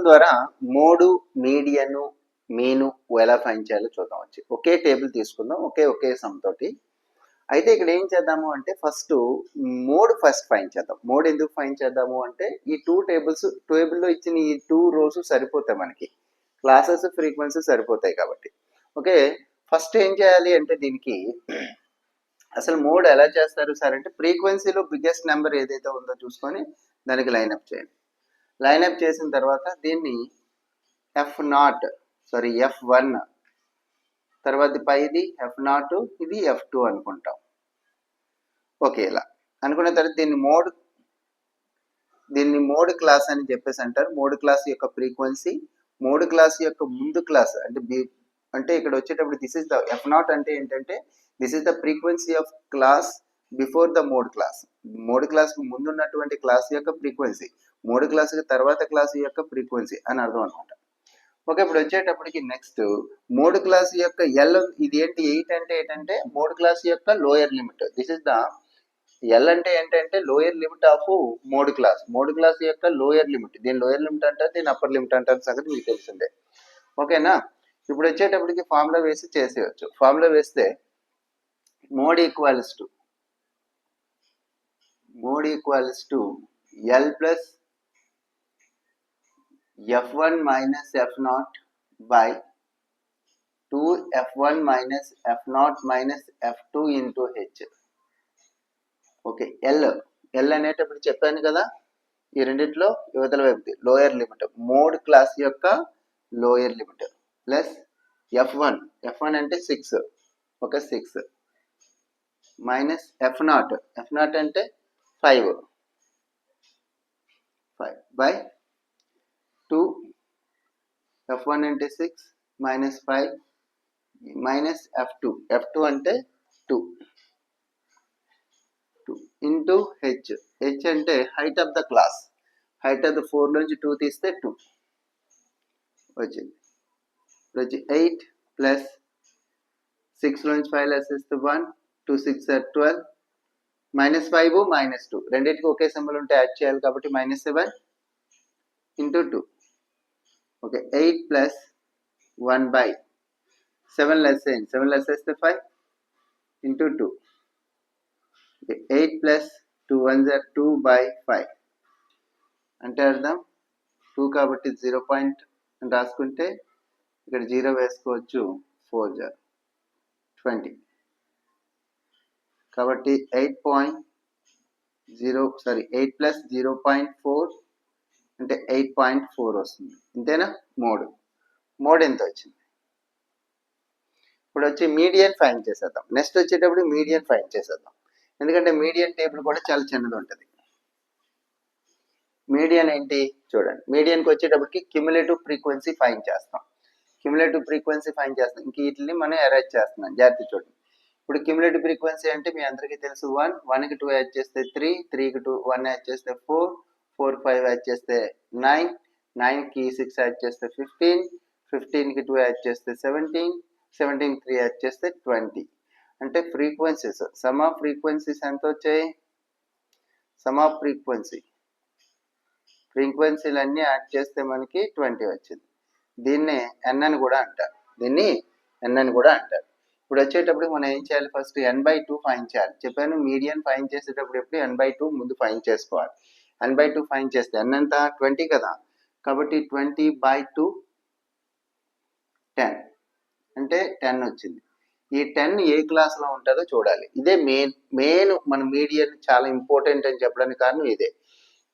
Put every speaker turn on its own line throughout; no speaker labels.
ద్వారా mode, median, మీను ఎలా ఫైండ్ చేయాలో చూద్దాం. వచ్చి ఒకే టేబుల్ తీసుకుందాం, ఒకే సమ్ తోటి. అయితే ఇక్కడ ఏం చేద్దాము అంటే ఫస్ట్ మోడ్ ఫైండ్ చేద్దాం. మోడ్ ఎందుకు ఫైండ్ చేద్దాము అంటే ఈ టేబుల్లో ఇచ్చిన ఈ 2 రోస్ సరిపోతాయి మనకి, క్లాసెస్ ఫ్రీక్వెన్సీ సరిపోతాయి కాబట్టి. ఓకే, ఫస్ట్ ఏం చేయాలి అంటే దీనికి అసలు మోడ్ ఎలా చేస్తారు సార్ అంటే ఫ్రీక్వెన్సీలో బిగ్గెస్ట్ నెంబర్ ఏదైతే ఉందో చూసుకొని దానికి లైన్అప్ చేయండి. లైన్అప్ చేసిన తర్వాత దీన్ని F1 తర్వాత ఇది F0, ఇది F2 అనుకుంటాం. ఓకే, ఇలా అనుకున్న తర్వాత దీన్ని మోడ్ క్లాస్ అని చెప్పేసి అంటారు. మోడ్ క్లాస్ యొక్క ఫ్రీక్వెన్సీ, మోడ్ క్లాస్ యొక్క ముందు క్లాస్ అంటే ఇక్కడ వచ్చేటప్పుడు దిస్ ఇస్ ద F0 అంటే ఏంటంటే this is the frequency of class before the mode class. Mode class కు ముందు ఉన్నటువంటి క్లాస్ యొక్క ఫ్రీక్వెన్సీ, మోడ్ క్లాస్ తర్వాత క్లాస్ యొక్క ఫ్రీక్వెన్సీ అని అర్థం అనమాట. ఓకే, ఇప్పుడు వచ్చేటప్పటికి నెక్స్ట్ మోడ్ క్లాస్ యొక్క ఎల్, ఇది ఏంటి 8 అంటే ఏంటంటే మోడ్ క్లాస్ యొక్క lower limit. This is the L అంటే ఏంటంటే lower limit of mode class. Mode class యొక్క లోయర్ లిమిట్, దీని లోయర్ లిమిట్ అంటారు, దీని అప్పర్ లిమిట్ అంటారు సంగతి మీకు తెలిసిందే. ఓకేనా, ఇప్పుడు వచ్చేటప్పటికి ఫార్ములా వేసి చేసేయచ్చు. ఫార్ములా వేస్తే mode equals to L plus F1 minus F0 by 2F1 minus F0 minus F2 into H. Okay, L అనేటప్పుడు చెప్పాను కదా, ఈ రెండిట్లో యువతల వైపు లోయర్ లిమిట్, మోడ్ క్లాస్ యొక్క లోయర్ లిమిట్ ప్లస్ F1 అంటే 6, ఓకే 6 మైనస్ F0 అంటే 5 బై 2, F1 అంటే 6 మైనస్ 5 మైనస్ F2 అంటే 2 ఇంటూ హెచ్ అంటే height of the class. Height of the 4 నుంచి 2 తీస్తే 2 వచ్చింది. ఇప్పుడు వచ్చి 8 ప్లస్ 6 నుంచి 5 లెసేస్తే 1, 2 6 12 మైనస్ 5 మైనస్ 2 రెండింటికి ఒకే సింబల్ ఉంటే యాడ్ చేయాలి కాబట్టి minus 7 into 2. Okay, 8 plus 1 by 7 లెసేస్తే 5 into 2. Okay, 8 plus 2 1 2 by 5 అంటే అర్థం 2 కాబట్టి 0 పాయింట్ అని రాసుకుంటే ఇక్కడ 0 వేసుకోవచ్చు. 4 20 కాబట్టి 8 ప్లస్ 0.4 అంటే 8.4 వస్తుంది. ఇంతేనా మోడ్ ఎంత వచ్చింది. ఇప్పుడు వచ్చి మీడియన్ ఫైండ్ చేసేద్దాం. నెక్స్ట్ వచ్చేటప్పుడు మీడియన్ ఫైండ్ చేసేద్దాం, ఎందుకంటే మీడియన్ టేబుల్ కూడా చాలా చిన్నది ఉంటుంది. మీడియన్ ఏంటి చూడండి, మీడియన్కి వచ్చేటప్పటికి క్యుములేటివ్ ఫ్రీక్వెన్సీ ఫైండ్ చేస్తాం. ఇంక వీటిని మనం అరేంజ్ చేస్తున్నాం, జాగ్రత్త చూడండి. ఇప్పుడు క్యుములేటివ్ ఫ్రీక్వెన్సీ అంటే మీ అందరికీ తెలుసు 1కి 2 యాడ్ చేస్తే 3, 3కి 1 యాడ్ చేస్తే 4, 4 5 యాడ్ చేస్తే 9, 9కి 6 యాడ్ చేస్తే 15, 15కి 2 యాడ్ చేస్తే 17, 17కి 3 యాడ్ చేస్తే 20. అంటే ఫ్రీక్వెన్సీస్, సమ్ ఆఫ్ ఫ్రీక్వెన్సీస్ ఎంత వచ్చాయి, సమ్ ఆఫ్ ఫ్రీక్వెన్సీలన్నీ యాడ్ చేస్తే మనకి 20 వచ్చింది. దీన్నే n అని కూడా అంటారు. ఇప్పుడు వచ్చేటప్పుడు మనం ఏం చేయాలి, ఫస్ట్ n/2 ఫైండ్ చేయాలి. చెప్పాను మీడియన్ ఫైండ్ చేసేటప్పుడు ఎప్పుడు n/2 ముందు ఫైండ్ చేసుకోవాలి. n/2 ఫైండ్ చేస్తే n ఎంత 20 కదా, కాబట్టి 20/2 10 అంటే 10 వచ్చింది. ఈ 10 ఏ క్లాస్లో ఉంటుందో చూడాలి. ఇదే మెయిన్ మన మీడియన్ చాలా ఇంపార్టెంట్ అని చెప్పడానికి కారణం ఇదే.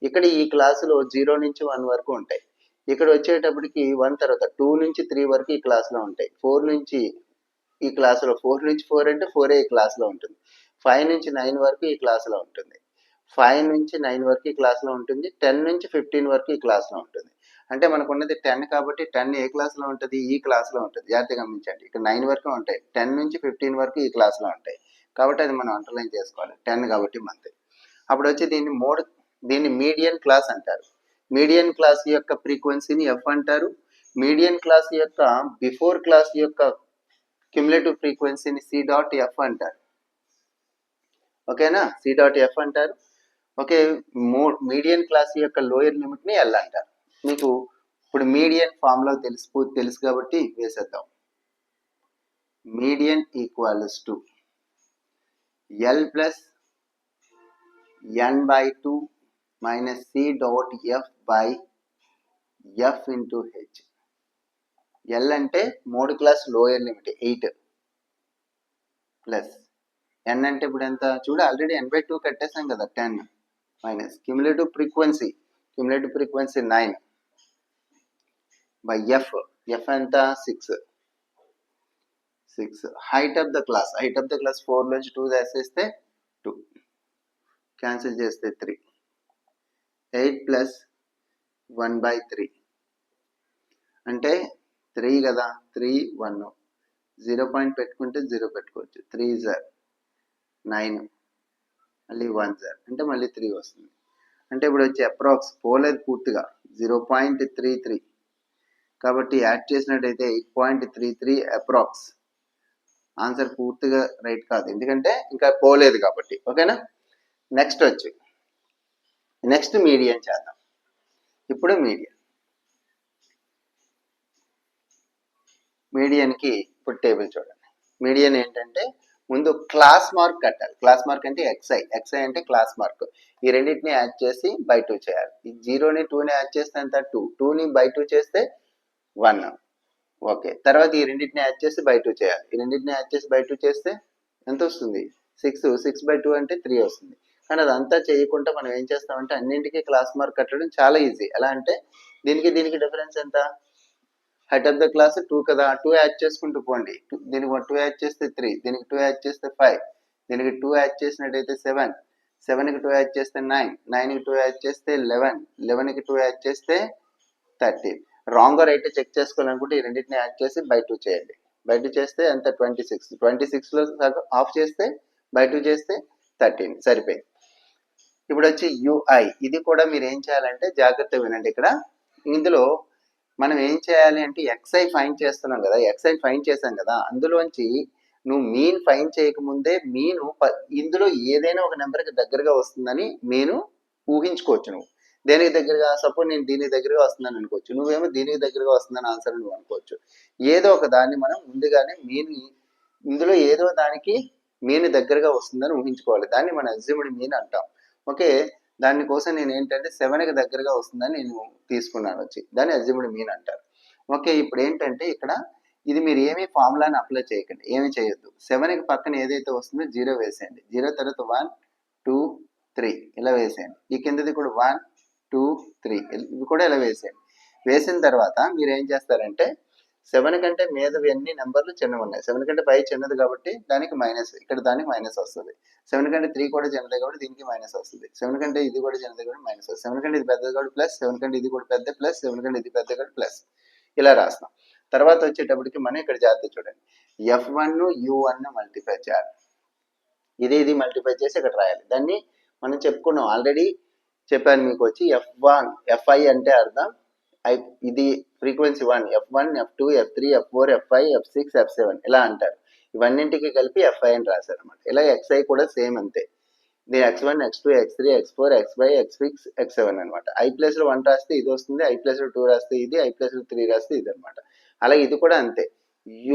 ఇక్కడ ఈ క్లాసులో 0 నుంచి 1 వరకు ఉంటాయి. ఇక్కడ వచ్చేటప్పటికి 1 తర్వాత 2 నుంచి 3 వరకు ఈ క్లాస్లో ఉంటాయి. 4 నుంచి ఈ క్లాసులో 4 నుంచి 4 అంటే 4 ఈ క్లాస్లో ఉంటుంది. 5 నుంచి 9 వరకు ఈ క్లాస్లో ఉంటుంది. 5 నుంచి 9 వరకు ఈ క్లాస్లో ఉంటుంది. 10 నుంచి 15 వరకు ఈ క్లాస్లో ఉంటుంది. అంటే మనకు ఉన్నది 10 కాబట్టి 10 ఏ క్లాస్లో ఉంటుంది, ఈ క్లాస్లో ఉంటుంది. జాగ్రత్తగా గమనించండి, ఇక్కడ 9 వరకు ఉంటాయి, 10 నుంచి 15 వరకు ఈ క్లాస్లో ఉంటాయి కాబట్టి అది మనం అండర్లైన్ చేసుకోవాలి. 10 కాబట్టి మనది. అప్పుడు వచ్చి దీన్ని మీడియన్ క్లాస్ అంటారు. మీడియన్ క్లాస్ యొక్క ఫ్రీక్వెన్సీని F అంటారు. మీడియన్ క్లాస్ యొక్క బిఫోర్ క్లాస్ యొక్క క్యుములేటివ్ ఫ్రీక్వెన్సీని C.F అంటారు. ఓకేనా, C.F అంటారు. ఓకే, మీడియన్ క్లాస్ యొక్క లోయర్ లిమిట్ని L అంటారు. మీకు ఇప్పుడు మీడియన్ ఫార్ములా తెలుసు కాబట్టి వేసేద్దాం. Median equals to L plus N by 2 minus C dot F by F into H. L అంటే 3 class lower limit 8 plus N అంటే ఇప్పుడు ఎంత చూడ ఆల్రెడీ ఎన్ బై 2 కట్టేసాం కదా 10 minus cumulative frequency 9 by F ఎంత 6 హైట్ ఆఫ్ ద క్లాస్ 4 నుంచి 2 వేసేస్తే 2 cancel చేస్తే 3 8 ప్లస్ 1 బై 3 అంటే 3 కదా 3 1 0 పాయింట్ పెట్టుకుంటే 0 పెట్టుకోవచ్చు 3 జర్ 9 మళ్ళీ 1 జర్ అంటే మళ్ళీ 3 వస్తుంది. అంటే ఇప్పుడు వచ్చి అప్రాక్స్ పోలేదు పూర్తిగా 0.33 కాబట్టి యాడ్ చేసినట్టయితే 8.33 అప్రాక్స్. ఆన్సర్ పూర్తిగా రైట్ కాదు ఎందుకంటే ఇంకా పోలేదు కాబట్టి. ఓకేనా. నెక్స్ట్ మీడియన్ చేద్దాం. ఇప్పుడు మీడియన్కి ఇప్పుడు టేబుల్ చూడండి. మీడియన్ ఏంటంటే ముందు క్లాస్ మార్క్ కట్టాలి. క్లాస్ మార్క్ అంటే ఎక్స్ఐ అంటే క్లాస్ మార్క్. ఈ రెండింటిని యాడ్ చేసి బై 2 చేయాలి. ఈ 0ని 2ని యాడ్ చేస్తే ఎంత 2ని బై 2 చేస్తే 1. ఓకే. తర్వాత ఈ రెండింటిని యాడ్ చేసి బై 2 చేయాలి. ఈ రెండింటిని యాడ్ చేసి బై 2 చేస్తే ఎంత వస్తుంది 6 బై 2 అంటే 3 వస్తుంది. కానీ అదంతా చేయకుండా మనం ఏం చేస్తామంటే అన్నింటికి క్లాస్ మార్క్ కట్టడం చాలా ఈజీ. ఎలా అంటే దీనికి డిఫరెన్స్ ఎంత హైట్ ఆఫ్ ద క్లాస్ 2 కదా 2 యాడ్ చేసుకుంటూ పోండి. దీనికి 2 యాడ్ చేస్తే 3, దీనికి 2 యాడ్ చేస్తే 5, దీనికి 2 యాడ్ చేసినట్టయితే 7, 7కి 2 యాడ్ చేస్తే 9, 9కి 2 యాడ్ చేస్తే 11, 11కి 2 యాడ్ చేస్తే 13. రాంగ్ రైట్ చెక్ చేసుకోవాలనుకుంటే ఈ రెండింటిని యాడ్ చేసి బై 2 చేయండి. బై 2 చేస్తే ఎంత 26లో ఆఫ్ చేస్తే బై 2 చేస్తే 13 సరిపోయింది. ఇప్పుడు వచ్చి యుఐ. ఇది కూడా మీరు ఏం చేయాలంటే జాగ్రత్తగా వినండి. ఇక్కడ ఇందులో మనం ఏం చేయాలి అంటే ఎక్స్ఐ ఫైన్ చేస్తున్నాం కదా, ఎక్స్ఐ ఫైన్ చేసాం కదా, అందులోంచి నువ్వు మీన్ ఫైన్ చేయకముందే మీను ఇందులో ఏదైనా ఒక నెంబర్కి దగ్గరగా వస్తుందని మీను ఊహించుకోవచ్చు. నువ్వు దేనికి దగ్గరగా, సపోజ్ నేను దీనికి దగ్గరగా వస్తుందని అనుకోవచ్చు, నువ్వేమో దీనికి దగ్గరగా వస్తుందని ఆన్సర్ నువ్వు అనుకోవచ్చు. ఏదో ఒక దాన్ని మనం ముందుగానే మీన్ ఇందులో ఏదో దానికి మీన్ దగ్గరగా వస్తుందని ఊహించుకోవాలి. దాన్ని మనం అజ్యూమ్డ్ మీన్ అంటాం. ఓకే. దానికోసం నేను ఏంటంటే 7కి దగ్గరగా వస్తుందని నేను తీసుకున్నాను వచ్చి, దాన్ని అజ్యూమ్డ్ మీన్ అంటారు. ఓకే. ఇప్పుడు ఏంటంటే ఇక్కడ ఇది మీరు ఏమీ ఫార్ములాని అప్లై చేయకండి, ఏమి చేయొద్దు. 7కి పక్కన ఏదైతే వస్తుందో 0 వేసేయండి. 0 తర్వాత 1 2 3 ఇలా వేసేయండి. ఈ కిందది కూడా 1 2 3 ఇవి కూడా ఇలా వేసేయండి. వేసిన తర్వాత మీరు ఏం చేస్తారంటే 7 కంటే మీదవి అన్ని నెంబర్లు చిన్నవి ఉన్నాయి. 7 కంటే 5 చిన్నది కాబట్టి దానికి మైనస్, ఇక్కడ దానికి మైనస్ వస్తుంది. 7 కంటే 3 కూడా చిన్నది కాబట్టి దీనికి మైనస్ వస్తుంది. 7 కంటే ఇది కూడా చిన్నది కాబట్టి మైనస్ వస్తుంది. 7 కంటే ఇది పెద్దది కాబట్టి ప్లస్, 7 కంటే ఇది కూడా పెద్ద ప్లస్, 7 కంటే ఇది పెద్ద కాబట్టి ప్లస్. ఇలా రాస్తాం. తర్వాత వచ్చేటప్పటికి మనం ఇక్కడ జాగ్రత్త చూడండి. F1 U1 మల్టిప్లై చేయాలి. ఇది మల్టిప్లై చేసి ఇక్కడ రాయాలి. దాన్ని మనం చెప్పుకున్నాం, ఆల్రెడీ చెప్పాను మీకు వచ్చి F1 Fi అంటే అర్థం ఇది frequency 1, F1 F2 F3 F4 F5 F6 F7 ఇలా అంటారు. ఇవన్నింటికి కలిపి Fi అని రాశారు అనమాట. ఇలా Xi కూడా సేమ్ అంతే. ఇది X1 X2 X3 X4 X5 X6 X7 అనమాట. I ప్లేస్లో 1 రాస్తే ఇది వస్తుంది, I ప్లేస్లో 2 రాస్తే ఇది, I ప్లేస్లో 3 రాస్తే ఇది అనమాట. అలాగే ఇది కూడా అంతే.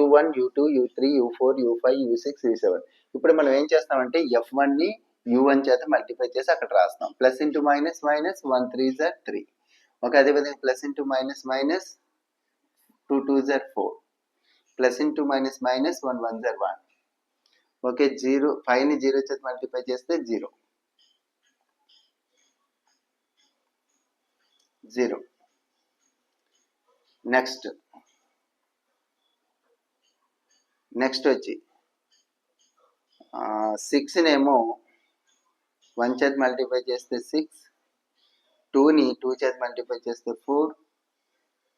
U1 U2 U3 U4 U5 U6 U7. ఇప్పుడు మనం ఏం చేస్తామంటే F1ని U1 చేత మల్టిప్లై చేసి అక్కడ రాస్తాం. ప్లస్ ఇంటూ మైనస్ మైనస్ 1 3 జర్ 3. ఓకే. అదేవిధంగా ప్లస్ ఇంటూ మైనస్ మైనస్ 2 2 జర్ 4. ప్లస్ ఇంటూ మైనస్ మైనస్ 1 1 జర్ 1. ఓకే. 0 5ని 0 చేత మల్టిప్లై చేస్తే 0 0. నెక్స్ట్ వచ్చి 6నేమో 1 చేత మల్టిప్లై చేస్తే 6, 2ని 2 చేత మల్టిప్లై చేస్తే 4,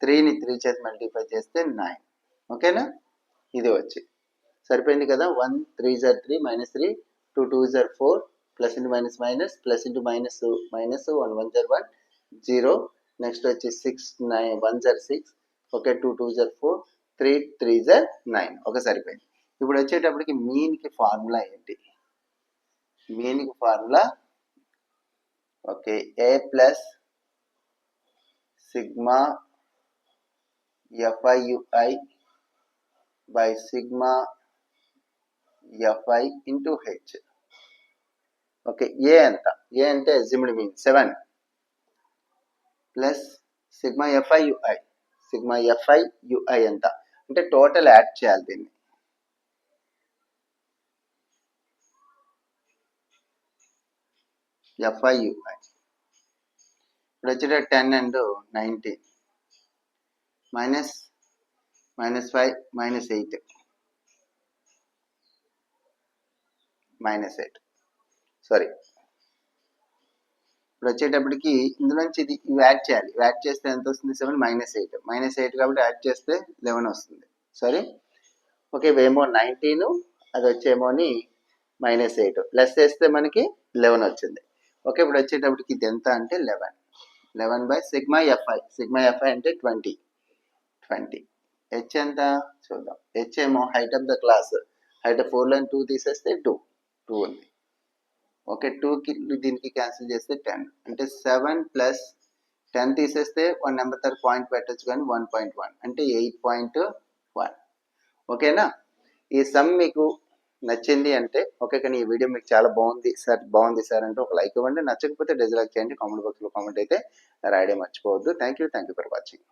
3ని 3 చేత మల్టిప్లై చేస్తే 9. ఓకేనా. ఇది వచ్చి సరిపోయింది కదా. 1 3 జర్ 3 మైనస్ 3 2 2 జర్ 4 plus into minus minus plus into minus minus 1 1 జర్ 1 0. నెక్స్ట్ వచ్చి 6 9 1 జర్ 6. ఓకే. 2 2 జర్ 4 3 3 జర్ 9. ఓకే సరిపోయింది. ఇప్పుడు వచ్చేటప్పటికి మీన్కి ఫార్ములా ఏంటి? మీన్కి formula okay, A plus sigma FIUI by sigma FI into H. Okay, A ఎంత? ఏ అంటే assumed mean 7 plus sigma FIUI. Sigma FIUI ఎంత అంటే టోటల్ యాడ్ చేయాలి దీన్ని. FIUI ఇప్పుడు వచ్చేట 10 and 19 -5 -8 -8 సారీ. ఇప్పుడు వచ్చేటప్పటికి ఇందులోంచి ఇది యాడ్ చేయాలి. యాడ్ చేస్తే ఎంత వస్తుంది? 7 -8 కాబట్టి యాడ్ చేస్తే 11 వస్తుంది. సరే, ఓకే. ఇవేమో 19, అది వచ్చేమోని -8 లెస్ చేస్తే మనకి 11 వచ్చింది. ఓకే, ఇప్పుడు వచ్చేటప్పటికి ఇది ఎంత అంటే 11 by sigma FI. Sigma FI అంటే 20. హెచ్ ఎంత చూద్దాం. హెచ్ ఏమో height of the class. Height 4 and 2 తీసేస్తే 2 ఉంది. ఓకే, 2కి దీనికి క్యాన్సిల్ చేస్తే 10 అంటే 7 ప్లస్ 10 తీసేస్తే 1 నెంబర్ తర్వాత పాయింట్ పెట్టచ్చు కానీ 1.1 అంటే 8.1. ఓకేనా? ఈ సమ్ మీకు నచ్చింది అంటే ఓకే, కానీ ఈ వీడియో మీకు చాలా బాగుంది సార్ అంటే ఒక లైక్ ఇవ్వండి. నచ్చకపోతే డిస్లైక్ చేయండి. కామెంట్ బాక్స్లో కామెంట్ అయితే రాయడం మర్చిపోవద్దు. Thank you for watching.